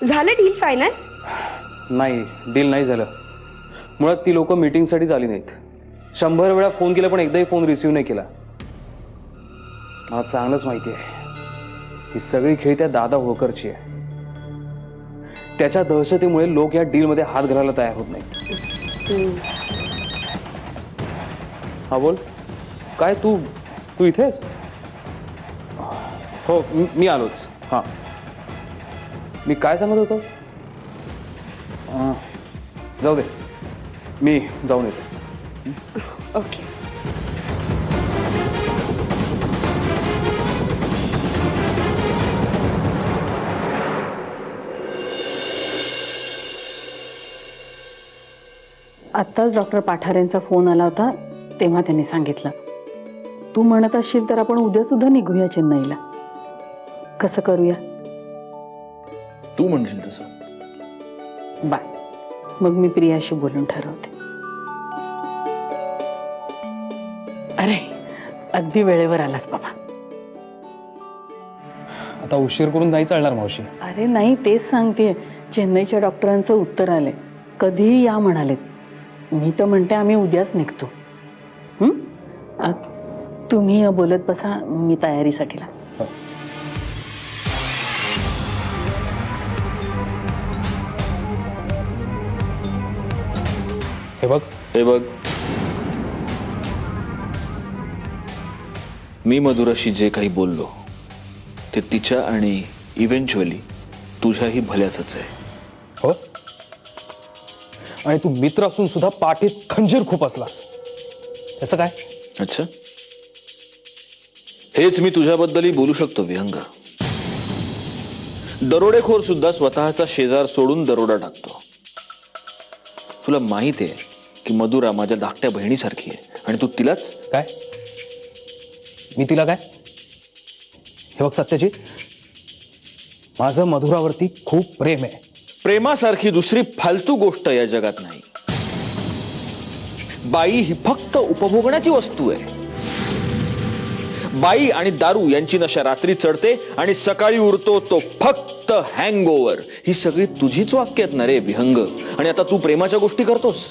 झालं deal final? नाही, deal नाही झालं. मुळात ती लोक मीटिंगसाठीच आली नाहीत. 100 वेळा फोन केला पण एकदाही फोन रिसीव्ह नाही केला. मला चांगलंच माहिती आहे ही सगळी खेळ त्या दादा होळकरची आहे. त्याच्या दहशतीमुळे लोक या डीलमध्ये हात घालायला तयार होत नाहीत. हा बोल. काय तू तू इथेस? हो मी आलोच. हां मी काय सांगत होतो? जाऊ दे, मी जाऊन येतो. ओके. आत्ताच डॉक्टर पाठारेंचा फोन आला होता, तेव्हा त्यांनी सांगितलं. तू म्हणत असशील तर आपण उद्या सुद्धा निघूया चेन्नईला. कसं करूया? तू म्हणशील तसं. बाय. मग मी प्रियाशी बोलून ठरवते. अरे अगदी वेळेवर आलास बाबा. आता उशीर करून नाही चालणार मावशी. अरे नाही, तेच सांगते. चेन्नईच्या डॉक्टरांचं उत्तर आलंय, कधीही या म्हणालेत. मी तर म्हणते आम्ही उद्याच निघतो. तुम्ही बोलत बसा, मी तयारीसाठी लागते. हे बघ, मी मधुराशी जे काही बोललो ते तिच्या आणि इव्हेंच्युअली तुझ्याही भल्याचंच आहे. हो, आणि तू मित्र असून सुद्धा पाठीत खंजीर खूप असलास. त्याचं काय? अच्छा, हेच मी तुझ्याबद्दलही बोलू शकतो विहंग. दरोडेखोर सुद्धा स्वतःचा शेजार सोडून दरोडा टाकतो. तुला माहित आहे की मधुरा माझ्या धाकट्या बहिणीसारखी आहे आणि तू तिलाच काय? मी तिला काय? हे बघ सत्यजित, माझं मधुरावरती खूप प्रेम आहे. प्रेमासारखी दुसरी फालतू गोष्ट या जगात नाही. बाई ही फक्त उपभोगण्याची वस्तू आहे. बाई आणि दारू यांची नशा रात्री चढते आणि सकाळी उरतो तो फक्त हँगओव्हर. ही सगळी तुझीच वाक्य आहेत ना रे विहंग. आणि आता तू प्रेमाच्या गोष्टी करतोस.